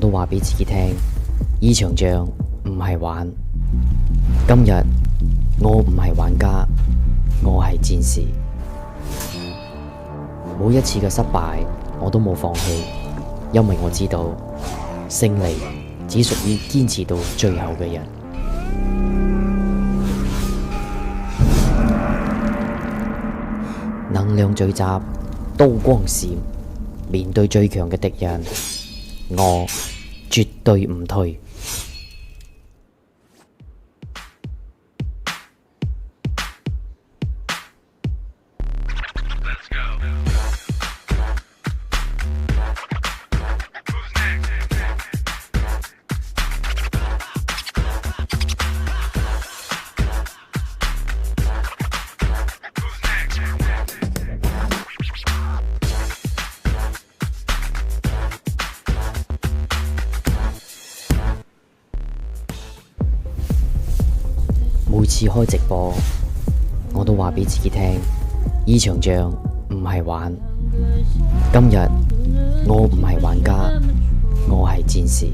都話俾自己聽，呢場仗唔係玩。今日我唔係玩家，我係戰士。每一次嘅失敗，我都冇放棄，因為我知道勝利只屬於堅持到最後嘅人。能量聚集，刀光閃，面對最強嘅敵人，我絕對唔退。每次開直播，我都話俾自己聽，呢場仗唔係玩。今日我唔係玩家，我係戰士。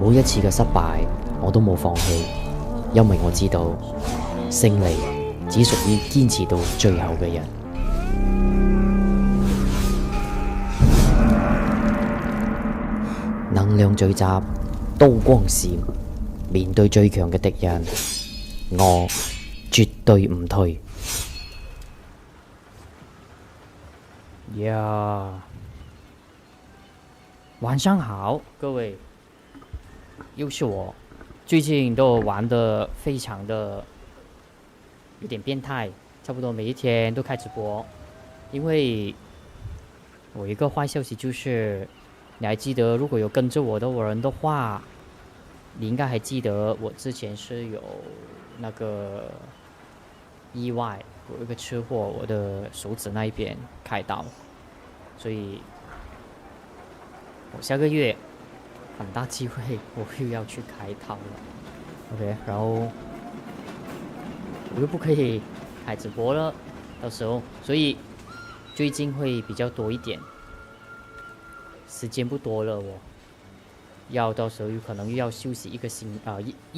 每一次嘅失敗，我都冇放棄，因為我知道勝利只屬於堅持到最後嘅人。能量聚集，刀光閃，面對最強嘅敵人，我絕對唔退。呀，晚上好，各位，又是我。最近都玩得非常的有点变态，差不多每一天都开直播。因为我一个坏消息就是，你还记得如果有跟着我的人的话，你应该还记得我之前是有那个意外，有一个车祸，我的手指那一边开刀，所以我下个月很大机会我又要去开刀了。OK， 然后我又不可以开直播了，到时候，所以最近会比较多一点，时间不多了我。要到时候有可能又要休息一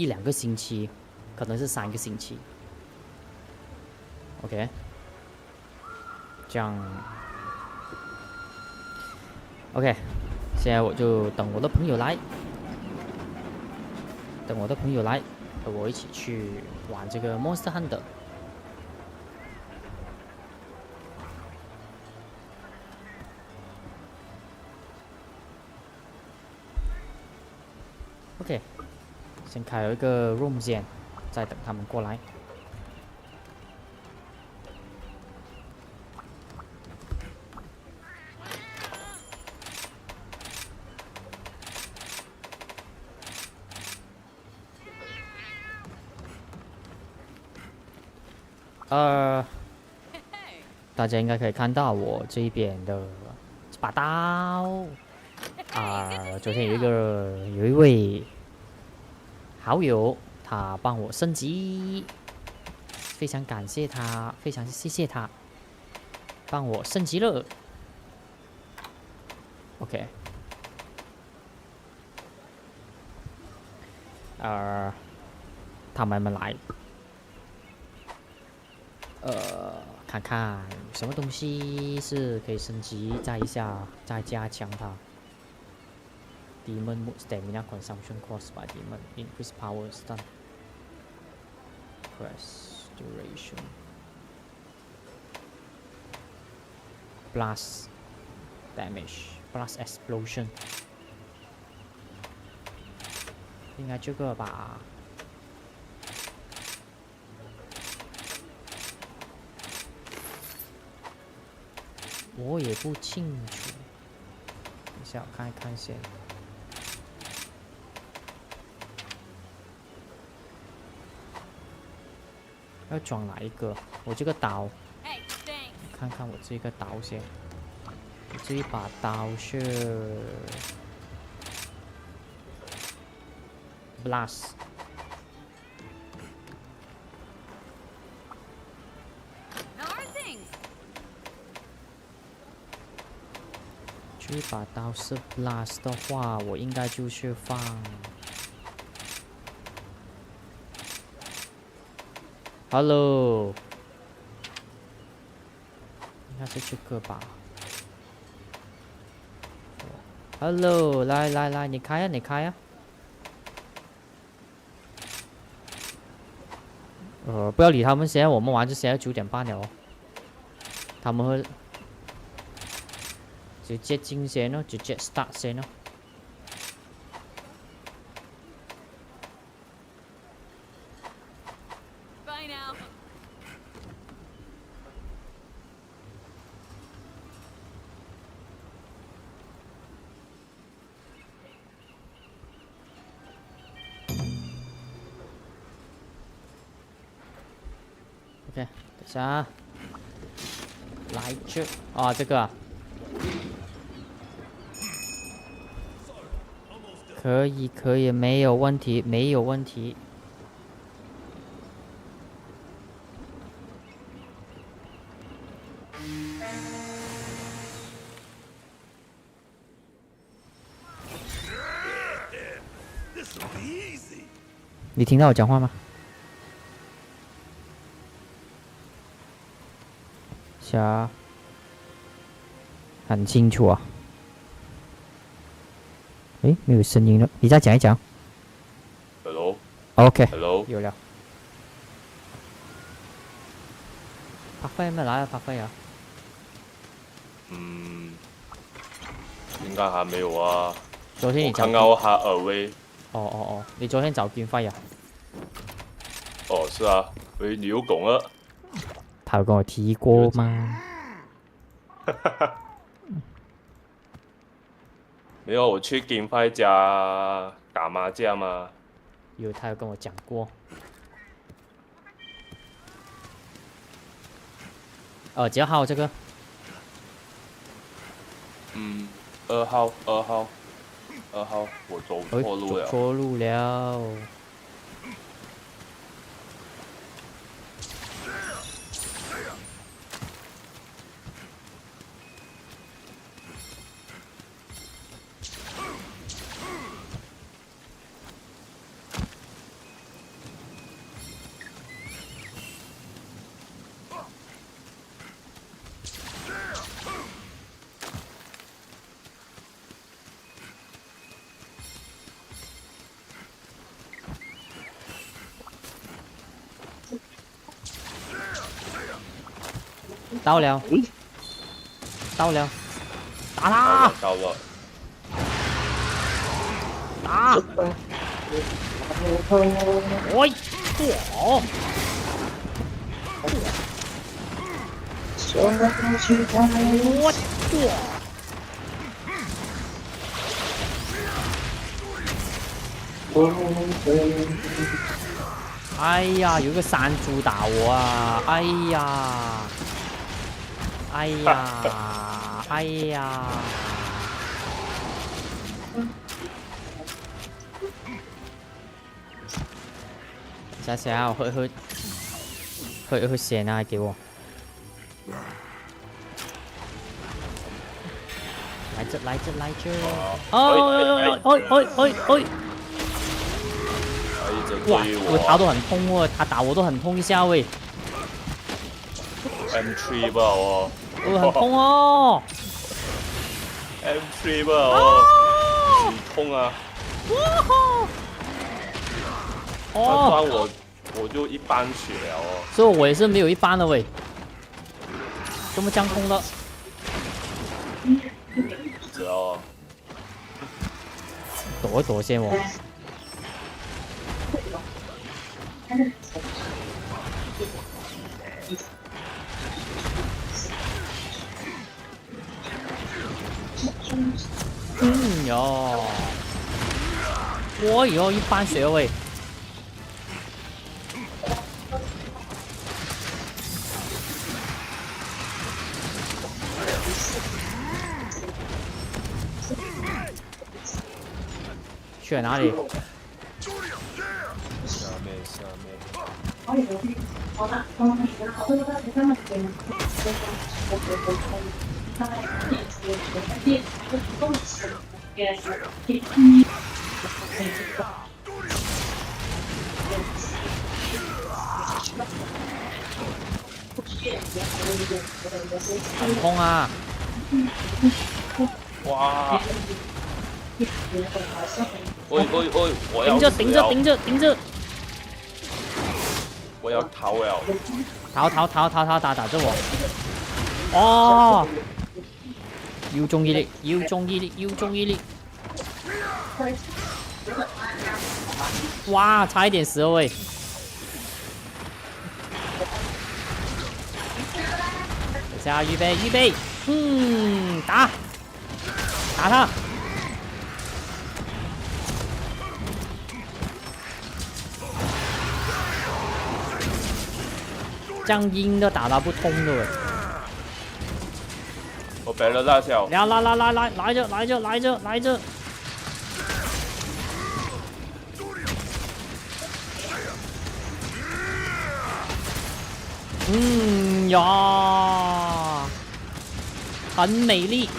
两个星期，可能是3个星期。OK， 这样 OK， 现在我就等我的朋友来，和我一起去玩这个 Monster Hunter。OK， 先开了一个 room 先，再等他们过来。大家应该可以看到我这一边的这把刀。昨天有一位好友，他帮我升级，非常感谢他，非常谢谢他，帮我升级了。OK， 他们来，看看什么东西是可以升级，再加强它。Demon mode stamina consumption cost by demon increase power stun press duration blast damage blast explosion 应该这个吧。我也不清楚，等一下我看一看先。要装哪一个？我这个刀，看看我这个刀先。我这一把刀是 Blast， 这这把刀是 blast 的话，我应该就是放。Hello， 应该是这个吧。Hello， 来，你开呀，你开呀。不要理他们，现在我们玩就现在9点半了哦。他们会直接进先哦，直接 start 先哦。Bye now. OK， 等一下啊，来这啊，这个啊，可以，没有问题，没有问题。你听到我讲话吗？下，很清楚啊。诶，没有声音了，你再讲一讲。 Hello， OK， Hello， 有了。拍飞没来啊？拍飞啊？应该还没有啊。昨天你找我看到他耳威。哦，你昨天找军费啊？哦，是啊，喂，你又拱了。他有跟我提过吗？没有，我去金派家打麻将嘛。有，他有跟我讲过。几号这个？ 2号，我走错路了。走错路了。到了，到了，打他！到了。打！喂，嚯！我嚯！哎呀，有个山猪打我啊！哎呀！哎呀！哎呀！想想我喝血啊，给我！来这！哎！他一直哇，追我打都很痛哦，他打我都很痛一下喂， M3 吧哦。我很痛哦。M3 吧哦。很痛啊。他哦，我就一般血了哦。所以我也是没有一般的喂，这么降痛的。知道哦。躲一躲先我。哟，我有一般血喂。去了哪里？下面。很痛啊！哇！喂，我要顶着！我要逃了！逃，打着我！哦！要注意力！哇，差一点12位！等下预备，打他！这样阴的打他不通的喂！我白了大小。来着！呀，很美丽。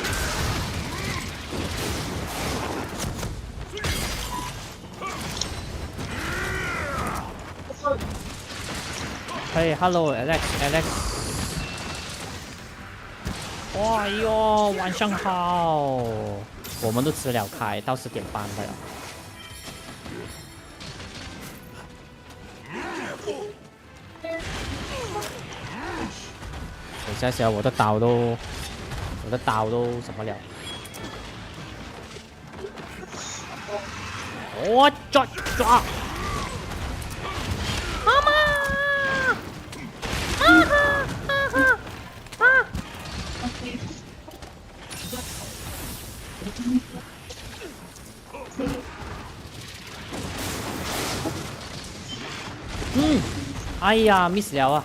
嘿 ，Hello Alex。哎呦，晚上好！我们都吃了开，到10点半了。等下我的刀都什么了？我抓！妈妈！哎呀 ，miss 了啊！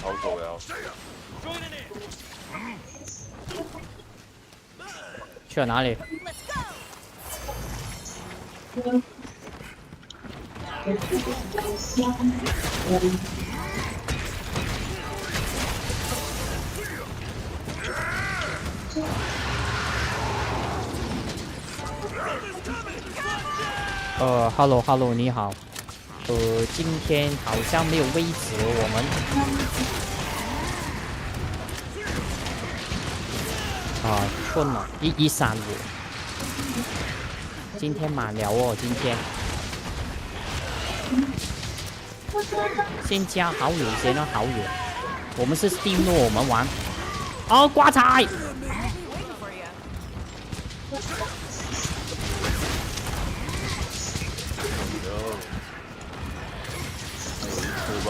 逃走了！去了哪里？Hello， 你好。今天好像没有位置，我们困了，1135。今天满了哦，今天。先加好友，先让好友。我们是 Steam 的，我们玩。哦，刮彩！出吧。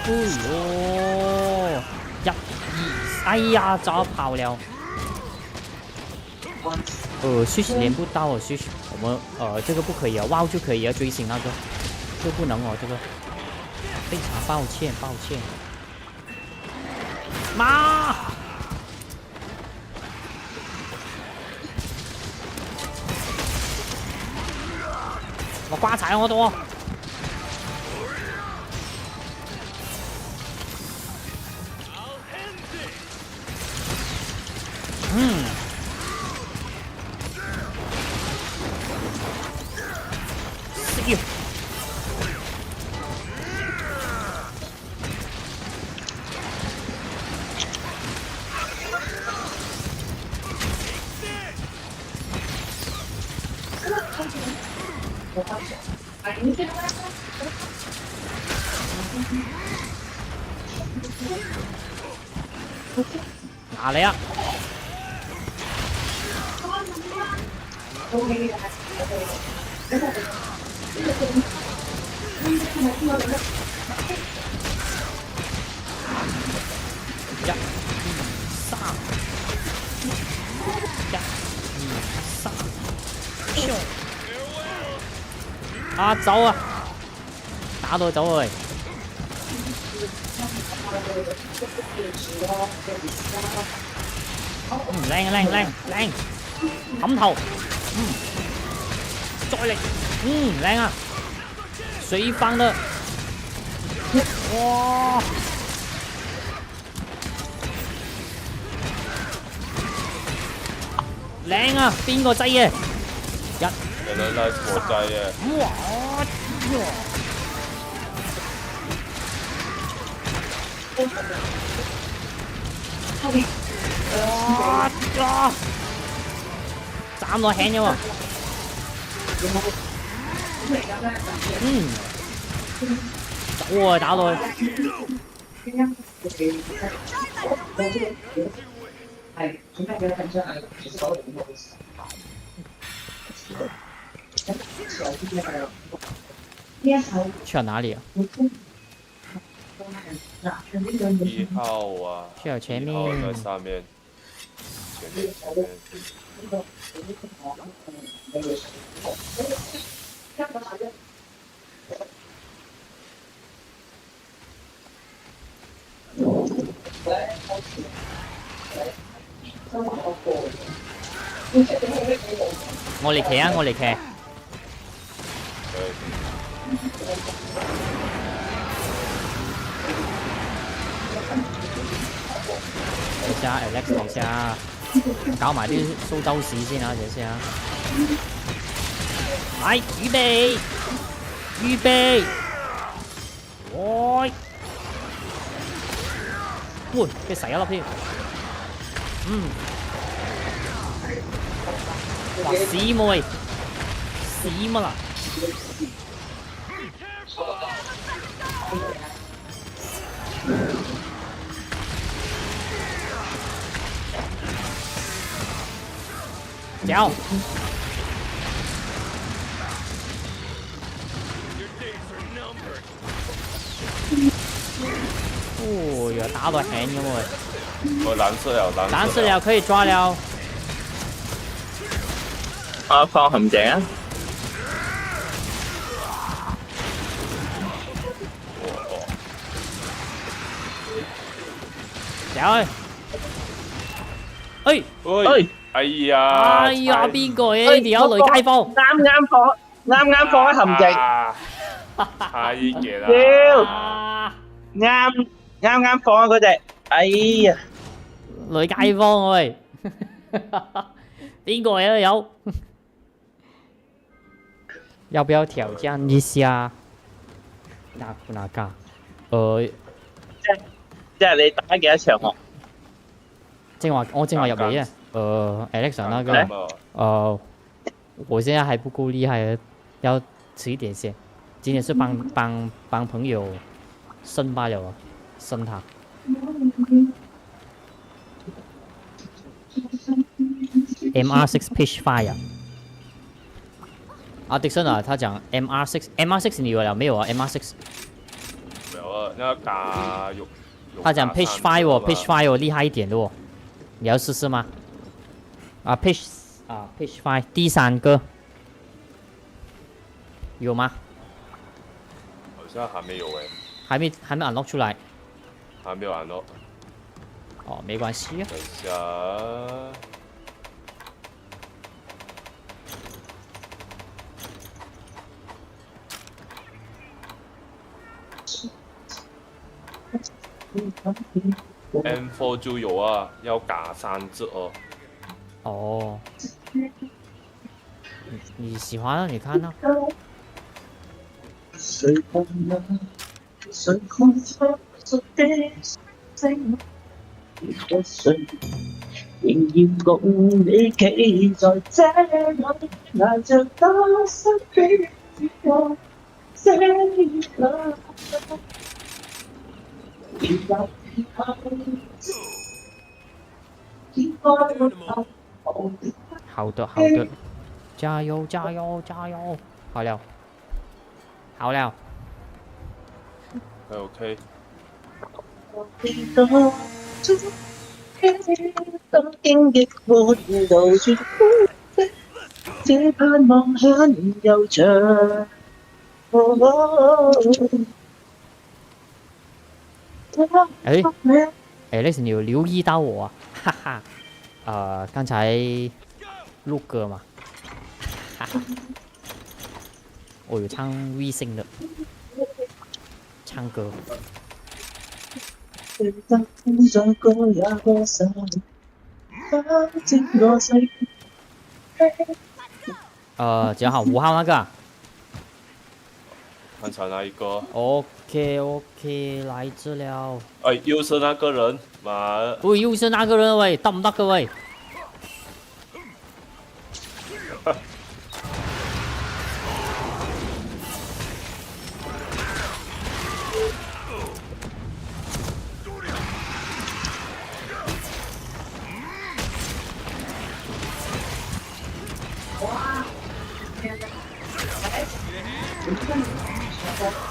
哎呦哎呀，早跑了。续连不到续，我们这个不可以啊，wow就可以啊，追星那个，这个不能哦，这个非常抱歉。妈！我刮彩好多。哪来呀？一、二、三，一、二、三，跳！啊，走啊！打到走啊！靚啊靚靚靚，冚頭，再力，靚啊！隨放的，哇！靚啊！邊個掣嘅？原來那是我在耶，哇！斬落輕咗喎。走啊！打落去。去了哪里啊？一號啊，去了前一號在面。上面，前面。我嚟騎啊！我嚟騎。等下 Alex 等下，搞埋啲蘇州市先啊！等下。嚟，預備，預備，喂！喂，佢死一粒添。哇！屎妹，屎乜啦？走！哦哟，打到輕咁喎。我藍色了，藍色了，可以抓了。啊，放陷阱啊！走去。哎！喂，哎呀，哎呀，邊個嘅呢條友雷街坊？啱放喺陷阱，太嘅啦，屌，啊！啱放喺嗰隻，哎呀，雷街坊喂，邊個嘅呢條友？要不要挑戰一下？哪個？即係你打幾多場啊？我正話入嚟啊。Alexa 那個，我現在還不夠厲害，要遲一點先。今天是幫朋友升罷了，升他。MR6 Pitch Fire。啊，迪森啊，他講 MR6 你有了沒有啊？MR6。沒有啊，那個打有。他講 Pitch Fire 哦，Pitch Fire 哦，厲害一點的哦，你要試試嗎？啊 ，Pitch Fire 第3個有嗎？好像還沒有誒，還沒 unlock 出來。還沒有 unlock。哦，沒關係啊。等下。M4 就有啊，要打3隻哦。哦，你喜歡啊？你看啊。仍然共你企在這裏，拿着多失的自由，這一刻。好的，好的，加油，加油，加油！好了，好了， OK，當經歷過流轉，這盼望很悠長。哎哎，那是你有留意到我啊，哈哈。刚才录歌嘛，哈哈。我有唱 V 星的，唱歌。几号？5号那个、啊。刚才那一个， OK， 来这了。哎，又是那个人，妈，喂，又是那个人喂，得唔得各位？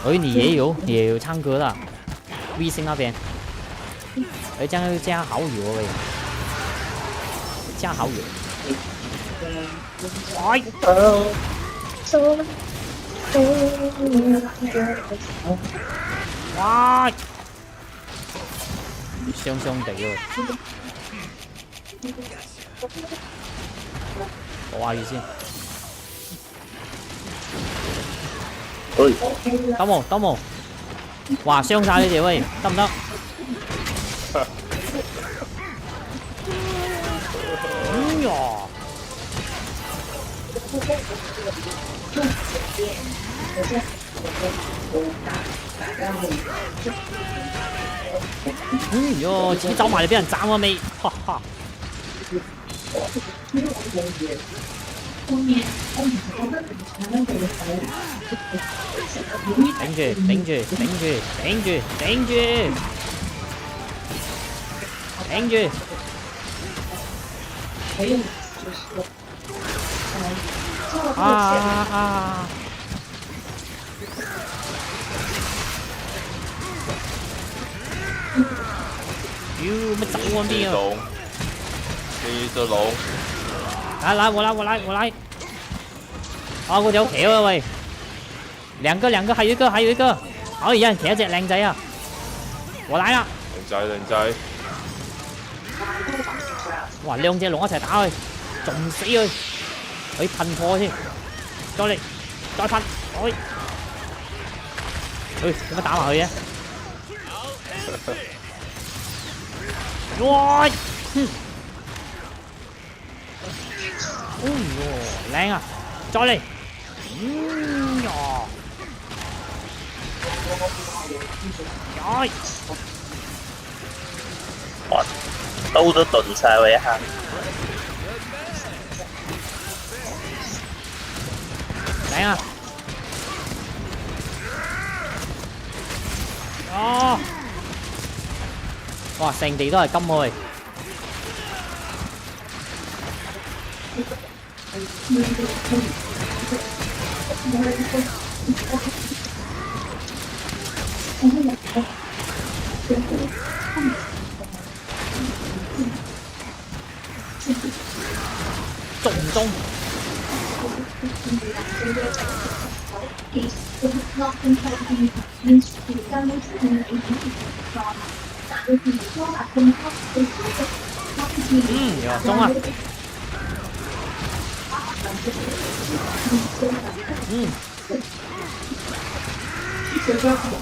哎，你也有唱歌的，微信那边。哎，这样加好友喂，加好友。哎，哇，香香地哦。哇，雨欣。得冇？哇，傷晒你哋喂，得唔得？哎呀！自己走埋嚟俾人斬啊未？哈哈！頂住！啊！乜走啊邊啊？你的龍，來，我來。啊，我條騎啊喂，兩個，還有一個。哎，有人騎一隻靚仔啊！我來啦！靚仔。哇，2隻龍一齊打佢，仲死佢！佢噴火先，再嚟，再噴，點解打埋佢嘅？哇！靚啊！再嚟！哇，刀都鈍晒喎一下。靚啊！哦！哇，成地都係金喎！中唔中？中啊！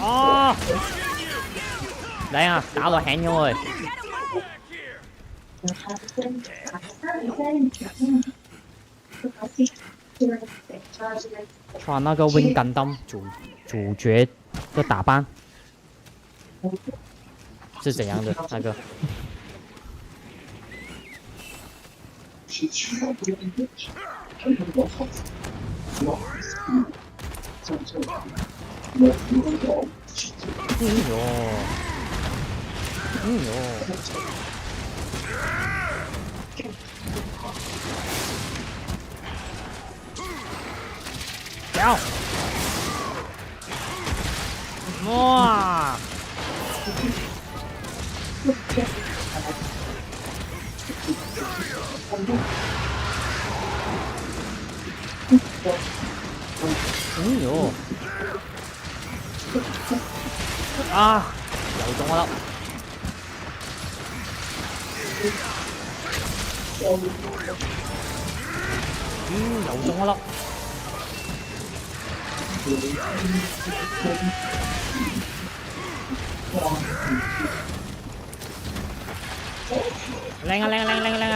哦，靚啊，打到輕咗喎！穿那个 Wing Gundam 主角的打扮是怎样的？那个哇！哎呦！啊！又中我粒。又中一粒。靚啊靚啊靚啊靚啊靚啊！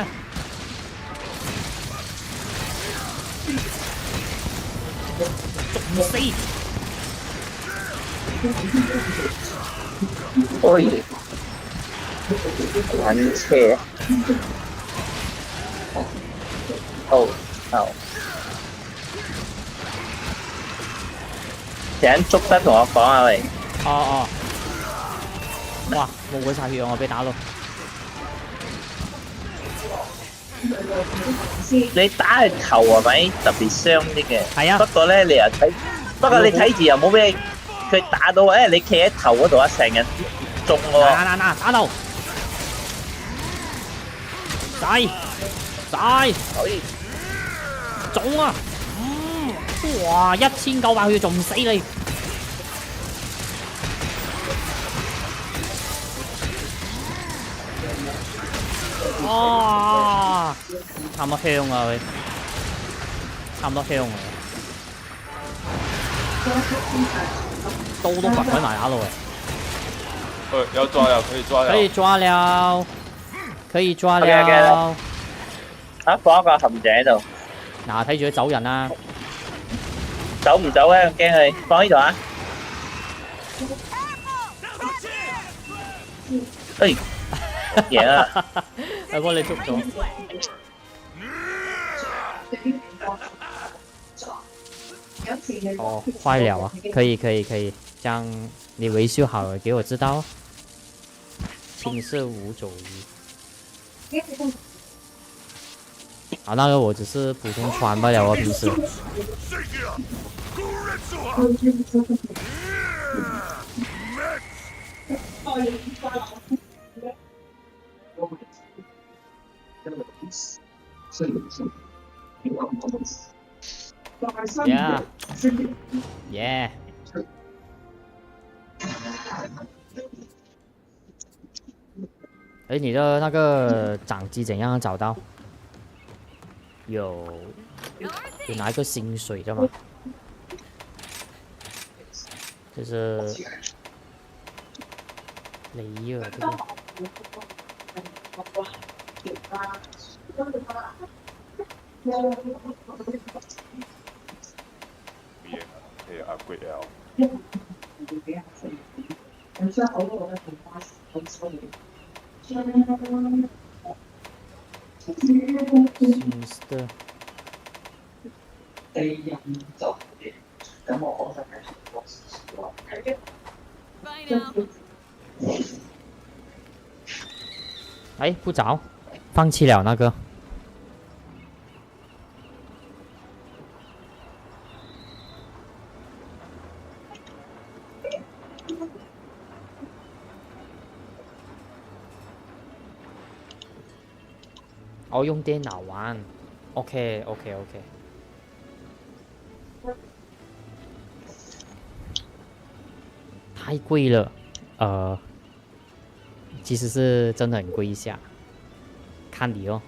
捉唔死！哎，玩車，好好，請捉得同我講下喂，哦哦，哇！冇鬼晒血啊！我俾打到。你打佢頭係咪特別傷啲嘅？係啊不過咧你又睇，不過你睇住又冇俾佢打到，你企喺頭嗰度啊，成日中喎。嗱，打到！晒！可以。中啊！哇！1900血仲唔死你？哇！差唔多香啊佢，差唔多香啊！刀都拔鬼埋下路要抓了，可以抓了。可以抓了，可以抓 OK，OK 了。啊，放一個陷阱喺度，嗱，睇住佢走人啦！走唔走咧？驚佢放呢度啊！哎，贏啦！我幫你捉咗。哦，坏了啊！可以，这样你维修好了给我知道。青色五走鱼。啊，那个我只是普通穿罢了啊，平时。Yeah. Yeah. 哎，你的那个掌机怎样找到？有拿一个薪水的吗？就是雷尔这个。可以 upgrade 了。Sinister。哎，不着，放弃了那个。哦，用电脑玩。OK。太贵了，其实是真的很贵一下，看你哦。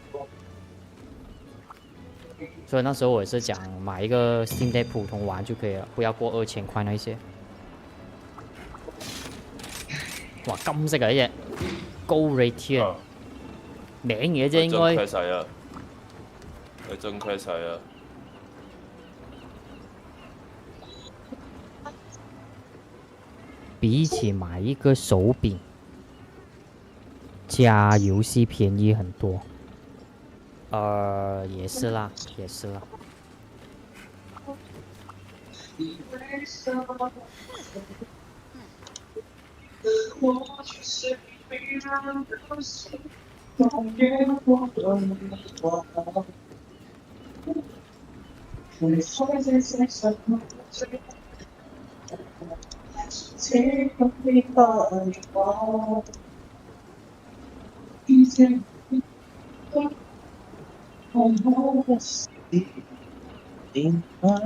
所以那时候我也是讲买一个 Steam Deck 普通玩就可以了，不要过2000块那些。哇，金色啊呢只高 rate 名嘢啫應該。佢真 crash 啊！佢真 crash 啊！比起买一个手柄，加游戏便宜很多。也是啦。天空里的我，遇见你，我的心里话。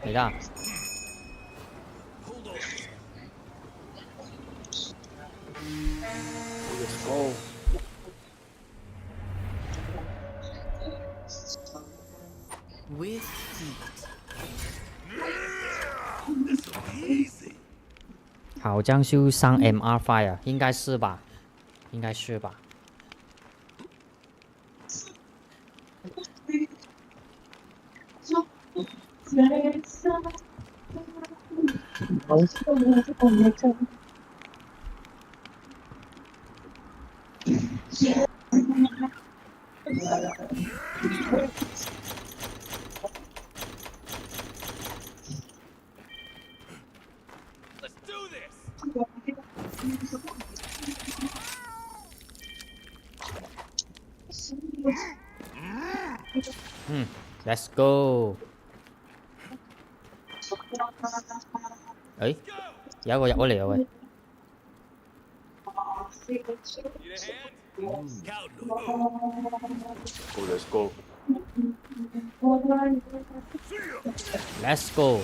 没的。哦，好像就上 MR5 啊，应该是吧？应该是吧？Let's go！ 誒，有一個入咗嚟啊喂！ Let's go。 Let's go！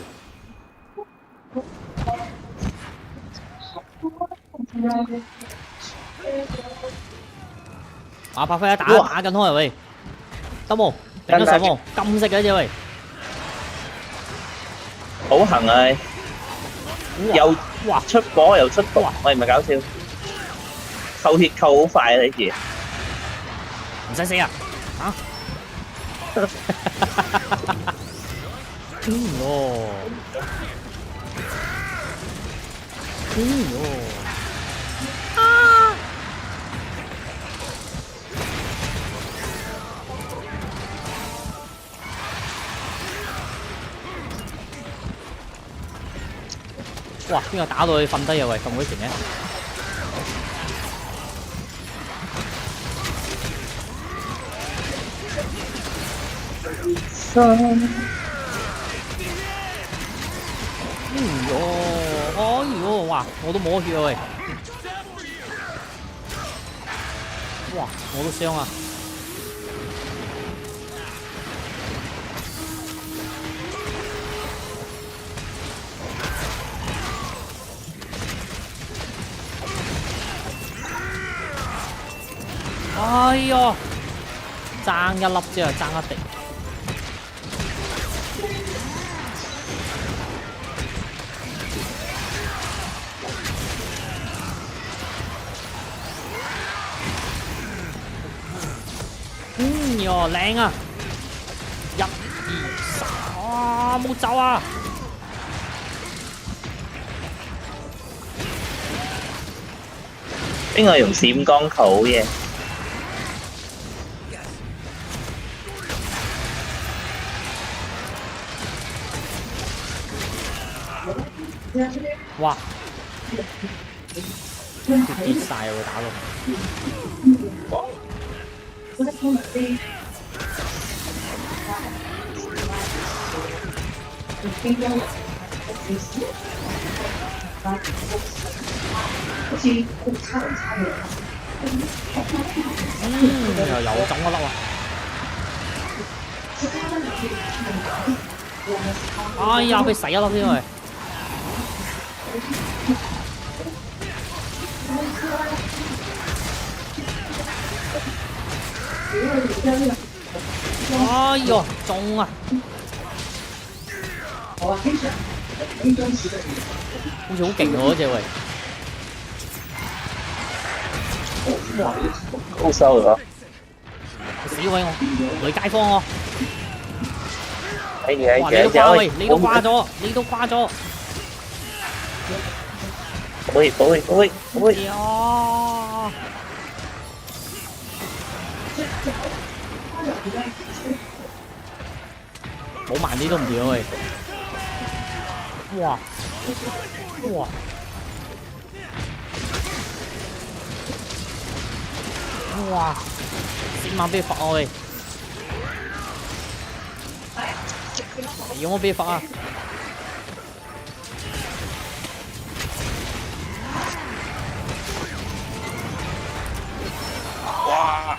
啊！白飛一打緊開啊喂！得冇？頂咗上冇？金色嘅啫喂！好行啊！又哇出火又出毒，喂唔係搞笑，扣血扣好快啊！你住唔使死啊！啊！哦！哦！啊！哇！邊個打到佢瞓低啊？喂，咁鬼勁嘅！哎呦，哇！我都冇血啊喂！哇！我都傷啊！哎呦，爭一粒啫，爭一滴。哟，靚啊！一、二、三，啊，冇走啊！邊個用閃光球好嘢？哇！跌晒啊！會打到。哇！又中一粒啊！哎呀，被洗一粒添喂！哎呦，中啊！好似好勁喎嗰隻喂！高收咗，死鬼我，女街坊我！哇！你都掛喂，你都掛咗，你都掛咗！保衛！呀！冇慢啲都唔掂啊喂！哇！哇！哇！成晚俾佢罰我哋，有冇俾佢罰啊？哇！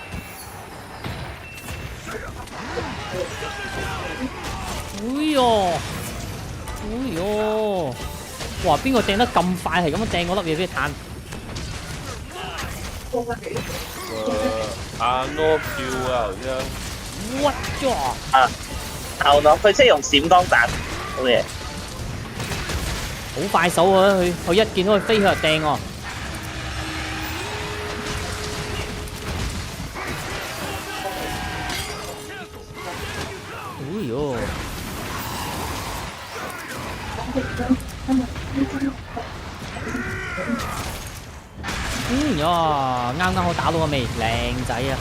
哎呦！哎呦！哇！邊個掟得咁快，係咁樣掟嗰粒嘢俾佢彈？阿 No 叫啊，好像屈咗！啊，後腦佢識用閃光彈，好嘢。好快手啊！佢一見到佢飛，佢就掟喎。哎呦！呀，啱啱好打到個未，靚仔啊！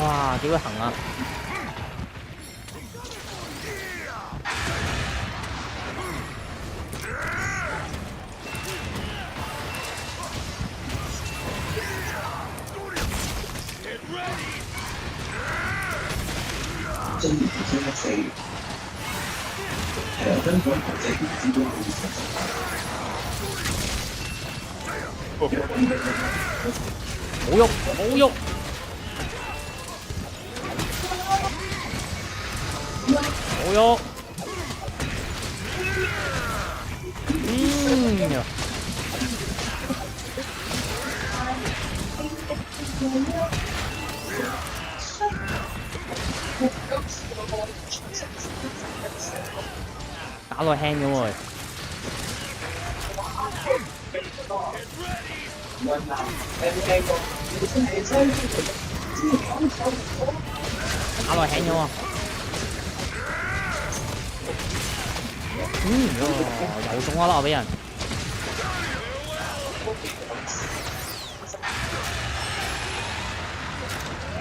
哇，幾鬼行啊！冇喐，冇喐，冇喐。呀！打落輕咗喎。打落輕咗喎。又中咗啦，俾人。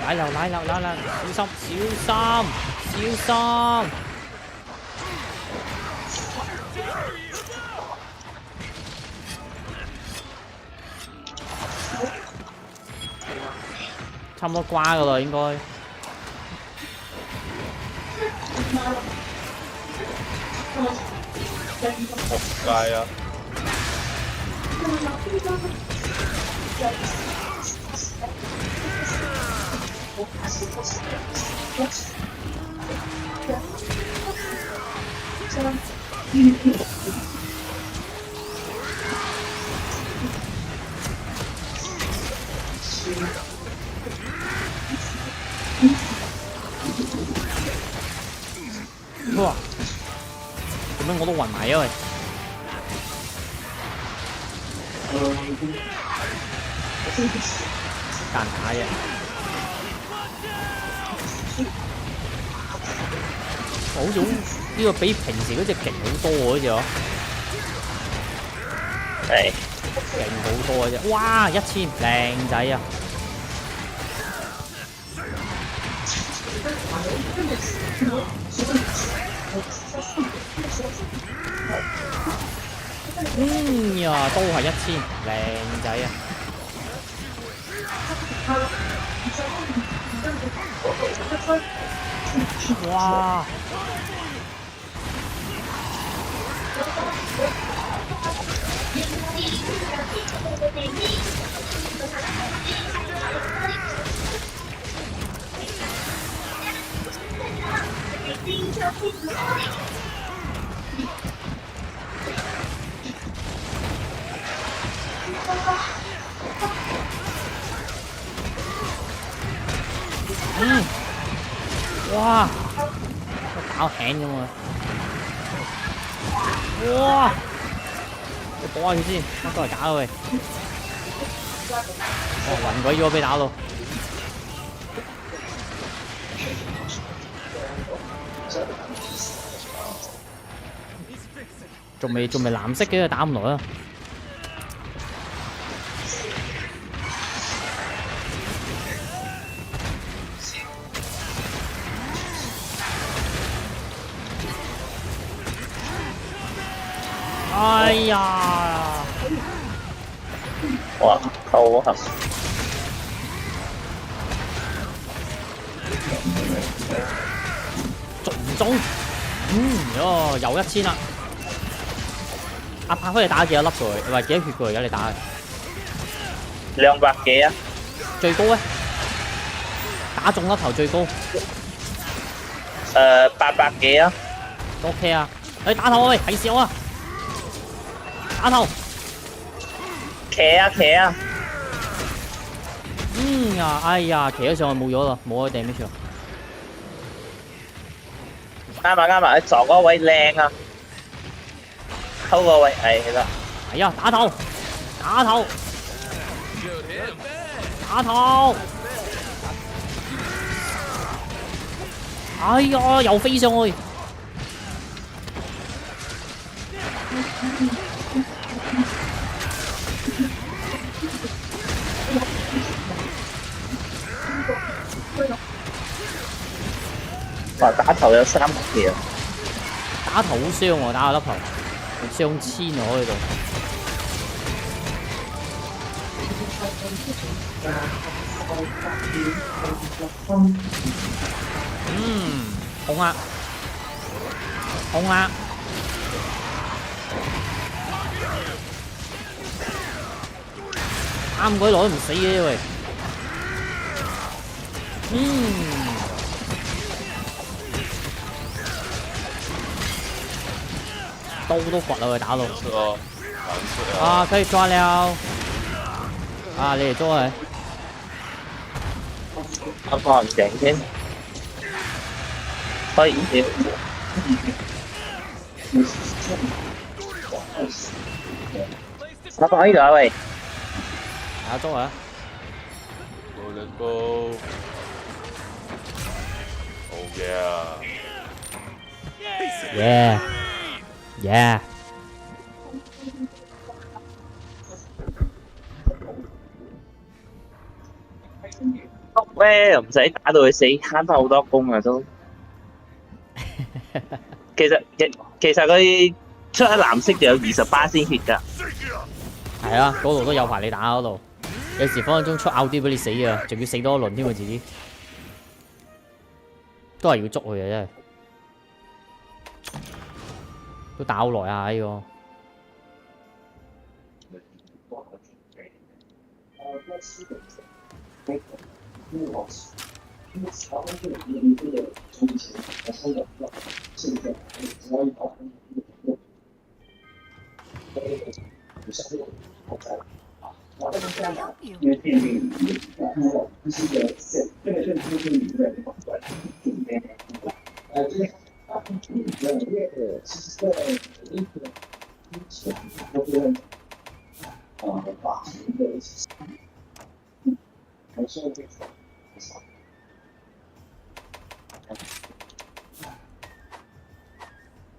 奶流奶流奶流，小心小心小心！差唔多瓜噶啦，應該。仆街啊！哇！咁樣我都暈埋啊喂！間打啫。好似呢個比平時嗰隻勁好多喎，好似嗬。係。勁好多嘅啫！哇，1000靚仔啊！呀，都係1000靚仔啊！哇！哇！打輕咁啊！哇！你躲下佢先，乜都係假嘅喂！哦，暈鬼咗俾打到。仲未藍色嘅，打唔落啊！哎呀！哇，扣合。中唔中？哟，又1000啦！阿柏可以打幾多粒過去？唔係幾多血過去？而家你打200幾啊？最高咧？打中粒頭最高。 800幾啊？ OK 啊！你打頭喂，提示我啊！打頭。騎啊騎啊！哎呀，騎咗上去冇咗啦，冇咗掟咩出？啱埋啱埋，撞嗰位靚啊！偷個位係啦。哎呀，打頭，打頭，打頭！哎呀，又飛上去！哇！打頭有300幾啊！打頭好傷喎，打個粒頭，傷千喎喺度。控啊！控啊！啱鬼耐都唔死嘅喂。刀都掘啦佢打到。是哦，蓝色啊，可以抓了。啊，你哋捉佢。我放整先，可以點？我放呢度啊喂！打捉啊！ ，Let's go。Oh yeah！耶耶！屋咧又唔使打到佢死，慳翻好多工啊都。其實佢出咗藍色就有28先血㗎。係啊，嗰度都有排你打嗰度，有時分分鐘出拗啲俾你死啊，仲要死多一輪添喎自己，都係要捉佢嘅真係，都打好耐啊呢個。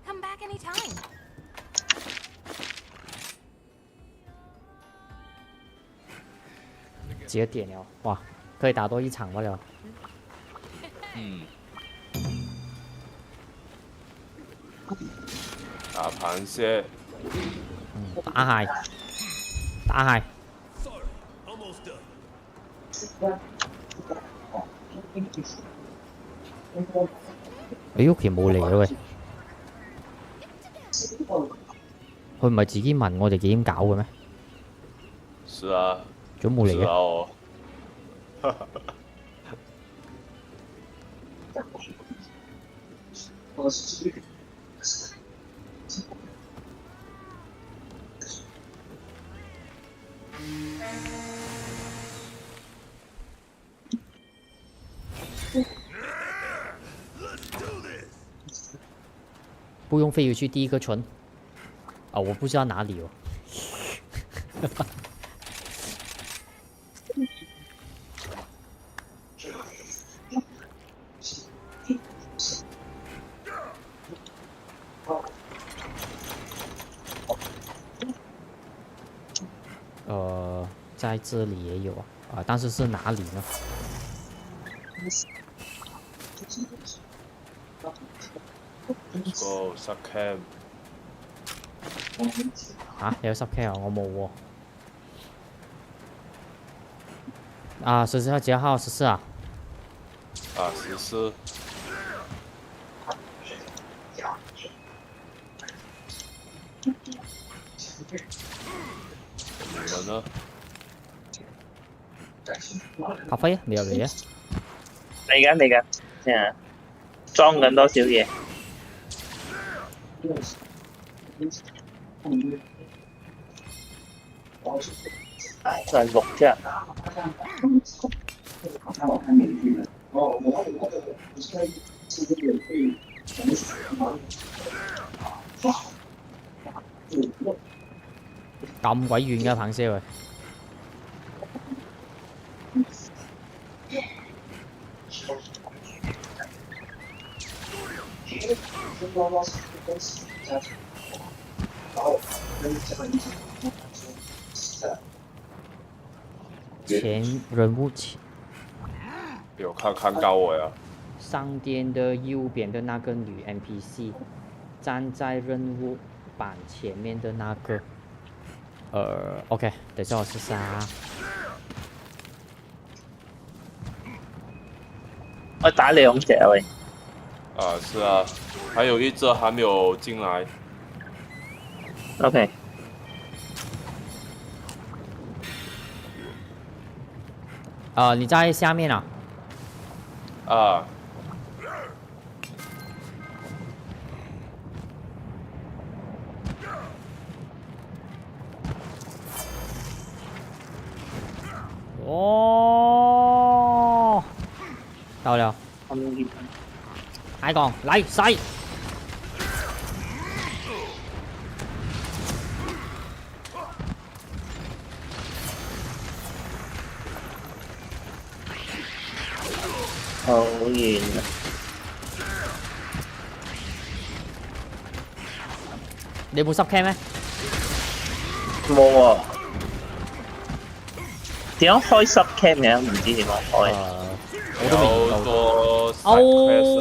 Come back anytime. 几个点了，哇，可以打多一场不了。打螃蟹，打蟹，打蟹。你屋企冇嚟咯喂，佢唔係自己問我哋幾點搞嘅咩？是啊，仲冇嚟嘅。是啊哦。不用非要去第一个村啊，我不知道哪里哦。在这里也有啊，但是是哪里呢？ Let's go, suck cam。你有10K 啊？我冇喎。啊，14號幾號？14啊？啊14。你們呢？咖啡未入嚟啊？嚟緊，即係裝緊多少嘢？就係6啫。咁鬼遠嘅彭少喂！前人物前有看到我呀？上边的右边的那个女 NPC，站在任务板前面的那个。OK， 等下我试试啊。我打2隻啊喂！啊，是啊，还有一只还没有进来。 OK，你在下面啊？啊，哦，到了，咁海港来塞！好遠啊！你冇10K 咩？冇喎，點樣開10K 嘅？唔知點樣開。我都未要研究過。做 side quest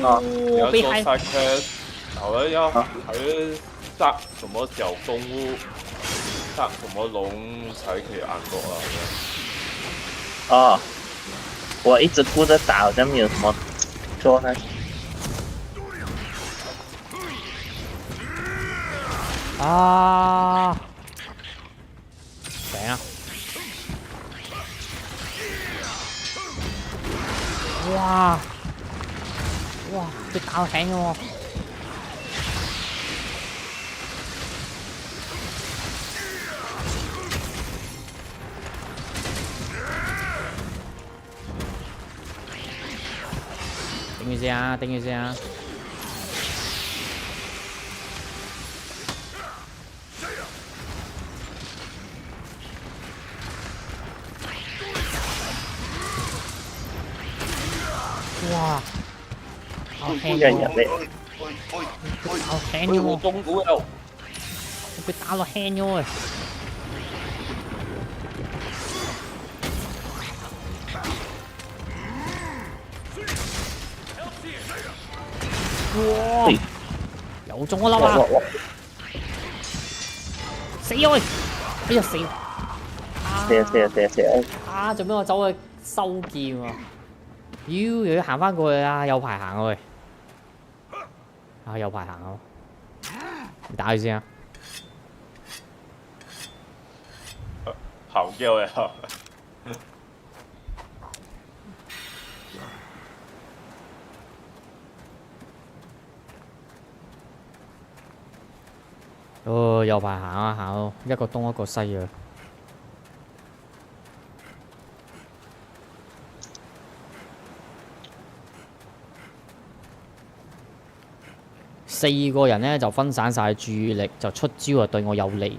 啊，啊你要做被害 side quest，好像要还是杀什么小动物，杀什么龙才可以安落啊？哦，我一直顾着打，好像没有什么做呢。啊！頂啊！哇！哇！佢打我醒嘅喎。頂住先啊！頂住先啊！哇！好輕喎！人嚟，好輕嘅喎！中股有，佢打落輕咗喎！哇！又中咗粒啊！死咗佢！哎呀死！死啊！做咩我走去收劍啊？又要行翻過去啊！有排行啊喂！有排行啊！你打佢先啊！好叫呀！有排行啊行咯，一個東一個西啊！4個人咧就分散晒注意力，就出招啊對我有利。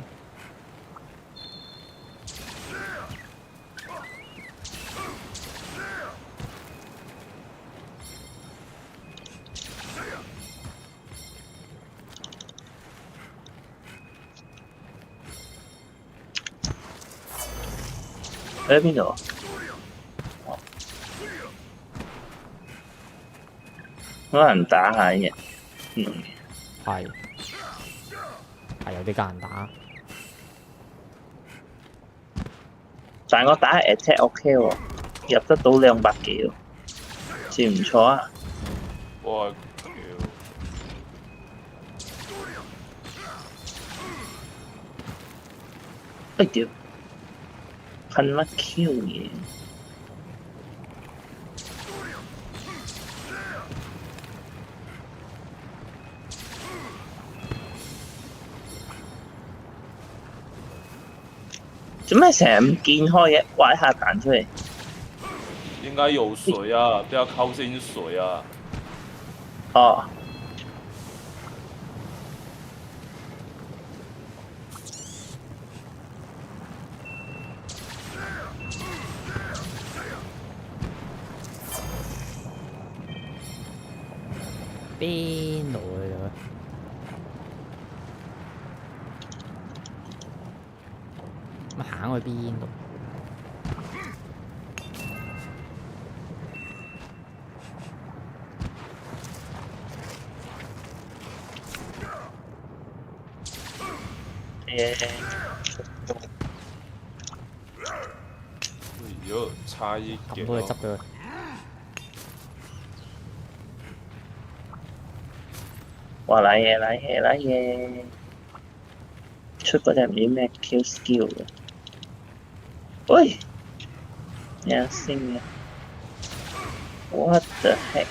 喺邊度？可能打下嘅。係。係有啲艱難打。但係我打 attack OK 喎，入得到200幾喎，算唔錯啊！我哎屌，噴乜 Q 嘢？做咩成日唔見開嘅？挖一下彈出嚟。應該有水啊，不要靠近水啊。哦，邊度嚟嘅？咁行去邊度？如果差一咁點咯，都去執佢。哇！嚟嘢嚟嘢嚟嘢！出嗰隻唔知咩 Q skill 嘅。喂，咩聲嘅 ？What the heck？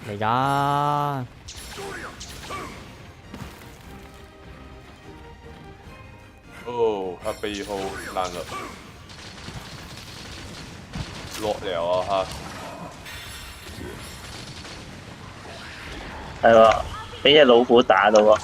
嚟㗎！哦，他背後爛了，落了啊係喎，俾只老虎打到喎。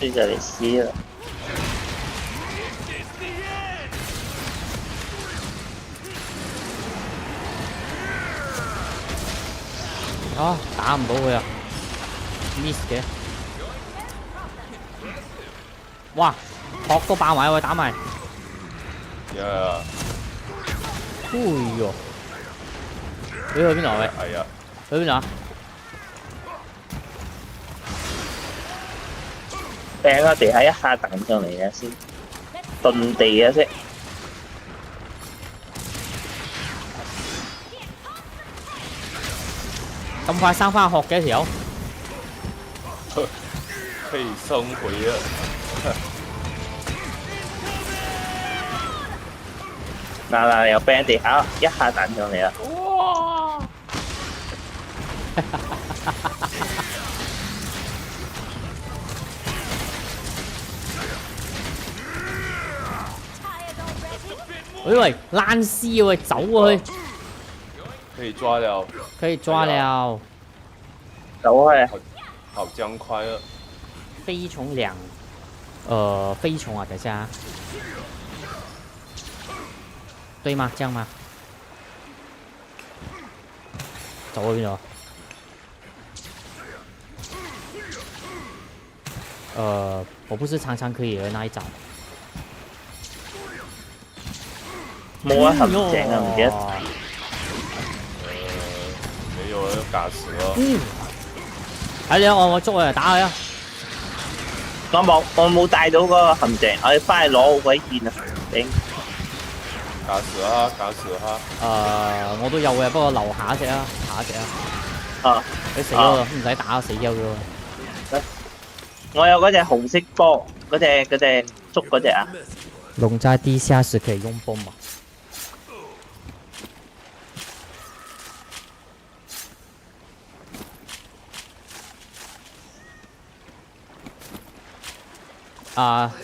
呢就嚟死啦！啊，打唔到佢啊 ，miss 嘅。哇，殼都爆埋喎，打埋。呀，哎呦，佢去邊度啊？喂，係啊，去邊度啊？掟個地下一下彈上嚟嘅先，遁地嘅啫。咁快生翻殼嘅條友？可以生回了。嗱，又掟地下一下彈上嚟啦！哇！喂喂，爛絲喂，走啊佢！可以抓了，可以抓了，走開啊！好僵快啊！飛蟲2，飛蟲啊，等下，對嗎？這樣嗎？走去邊度？我不是常常可以的那一招。冇啊，陷阱啊，唔記得。沒有人打死了。睇你我捉佢嚟打佢啊！我冇帶到個陷阱，我要翻去攞鬼劍啊！頂！打死他，打死他！我都有嘅，不過留下一隻啊，下一隻啊。啊！你死咗唔使打，死咗嘅。我有嗰隻紅色波，嗰隻捉嗰隻啊！龍在地下是可以用bomb嘛？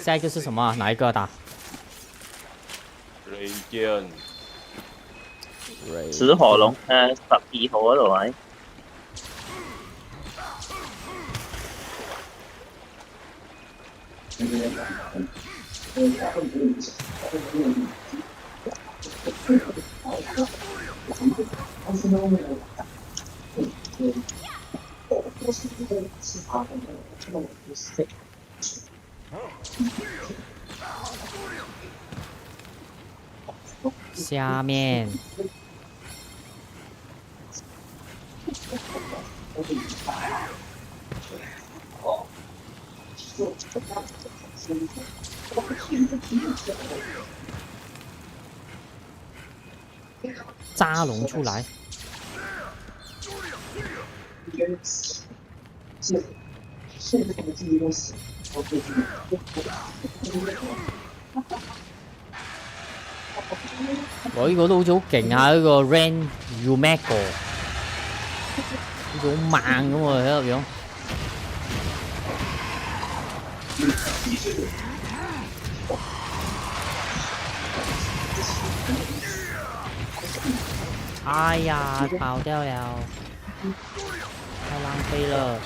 下一個是什麼？哪一個打？雷電，紫河龍12號嗰度係。下面扎龙出来，我呢個都好似好勁啊！呢個 Ren Umago，好似好猛咁喎，喺度樣。哎呀，爆掉了，太浪费了。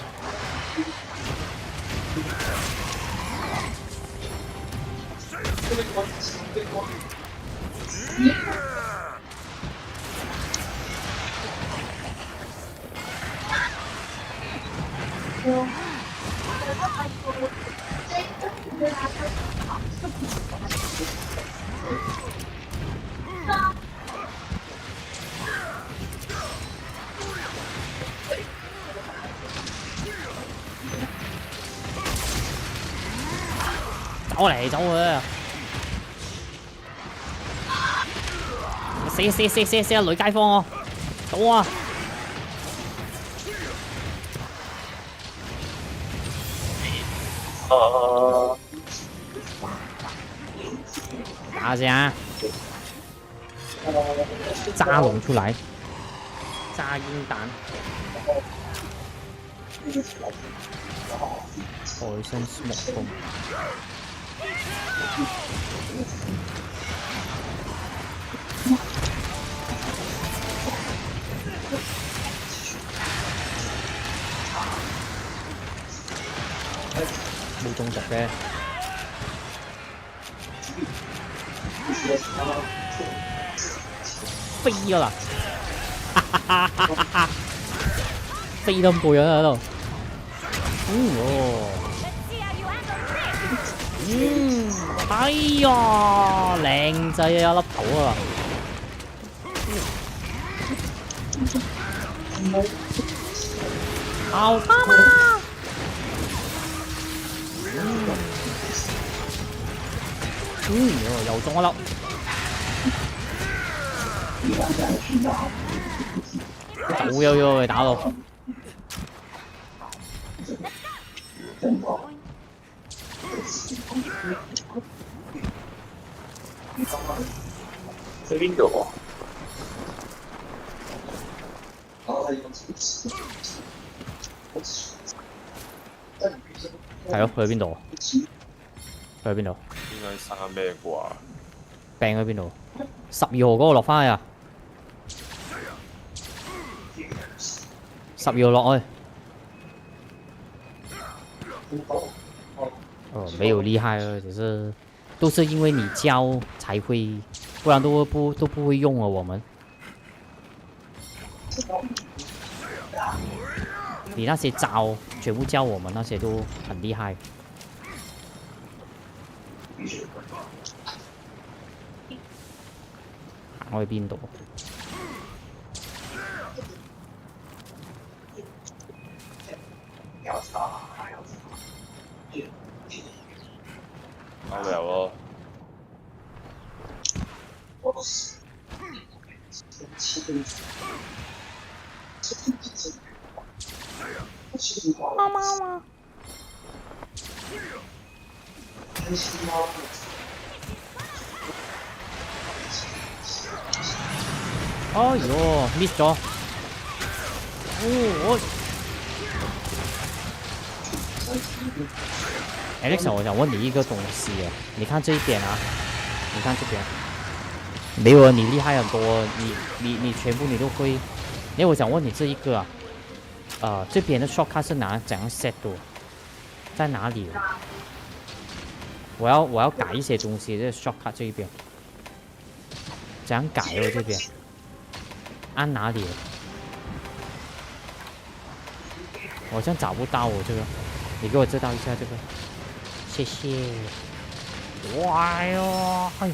走嚟走去，死啊！女街坊哦，走啊！打下，扎龙出来，扎鹰蛋，海参木風。冇中毒嘅。飛咗啦！飛得咁過癮喺度。哎呀，靚仔啊，一粒頭啊！好他媽！又中一粒。走咗佢打到。去邊度啊？係咯，去邊度？去邊度？應該生咩啩？病去邊度？12號嗰個落翻去啊！12號落去。哦，没有厉害了，只是都是因为你教才会，不然都不会用啊。我们，你那些招全部教我们，那些都很厉害。行去邊度？交流咯。貓貓啊！哎呦 ，miss 咗！哦，Alex，我想问你一个东西，你看这一边啊，你看这边，没有啊，你厉害很多，你全部你都会。因为我想问你这一个啊，这边的 shortcut 是怎样 set 的？在哪里？我要改一些东西，这 shortcut 这一边，怎样改哦这边？按哪里？我好像找不到我这个，你给我知道一下这个，谢谢。哇哟，哎。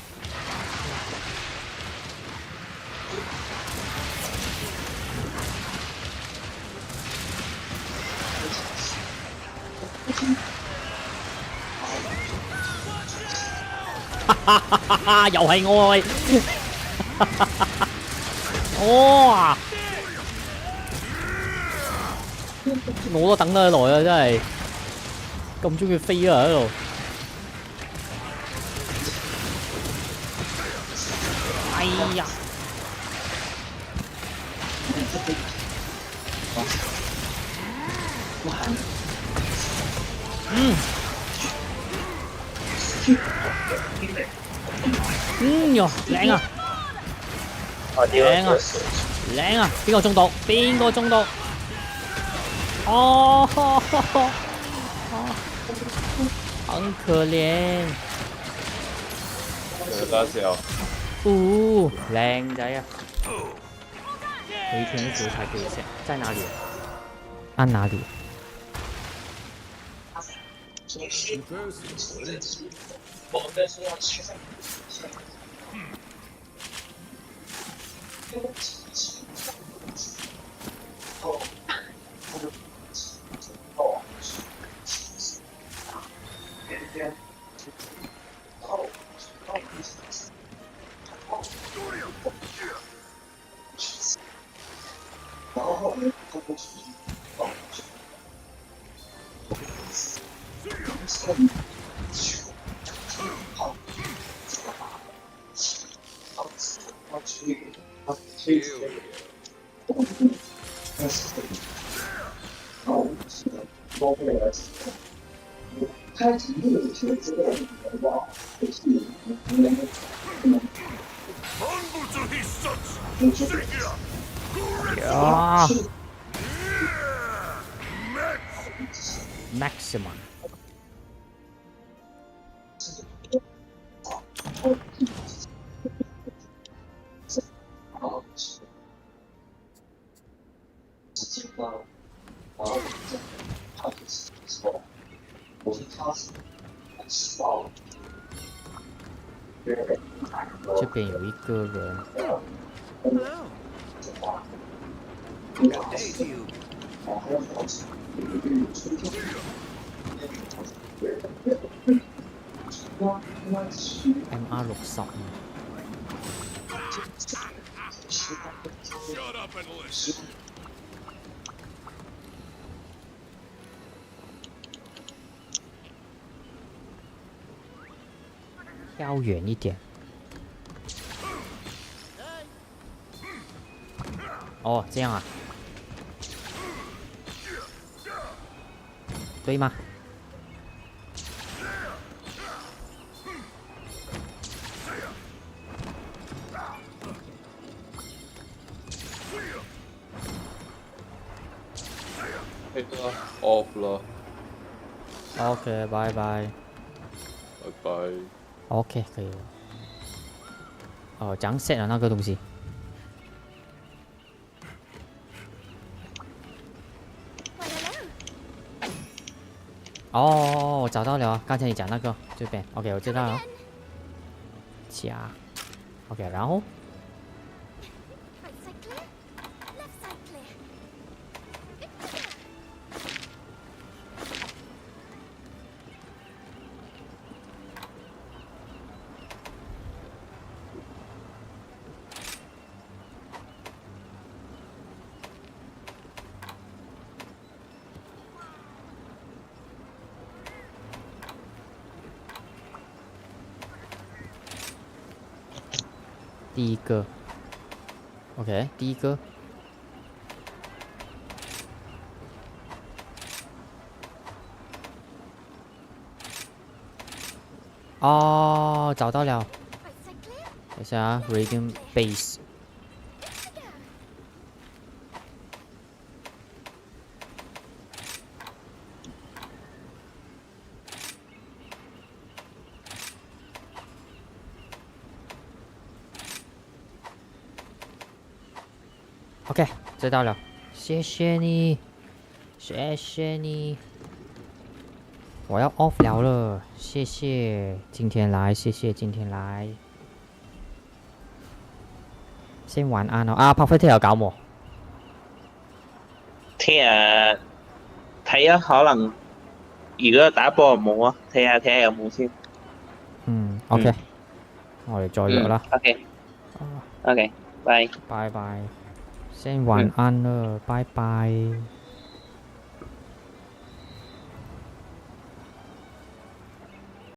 哈哈哈哈！又係我喂！哇！我都等得耐啊，真係咁中意飛啊喺度。哎呀！哟，靚啊！我屌靚啊！靚啊！邊個中毒？邊個中毒？哦，很可憐。大小，靚仔啊！回天符才可以下，在哪裡？按哪裡？呀 ！Maximum。这边有一个人。MR65。飘远一点。哦，这样啊？对吗？黑的 off 了， OK， 拜拜。拜拜。OK， 可以了。哦，怎样 set 啊那个东西？哦，我找到了，刚才你讲那个这边 ，OK， 我知道了。加 ，OK， 然后 Right side clear. Left side clear. 第一个 ，OK， 第一个。哦，找到了。 Right side clear. 等一下啊 ，Radiant Base。OK， 知道了，谢谢你，谢谢你。我要 off 了，谢谢今天来，谢谢今天來。先晚安咯，啊，柏菲聽日搞冇？聽日睇下可能，如果打波冇啊，睇下有冇先。OK，我哋再約啦。OK，拜。拜拜，先晚安啦，拜拜。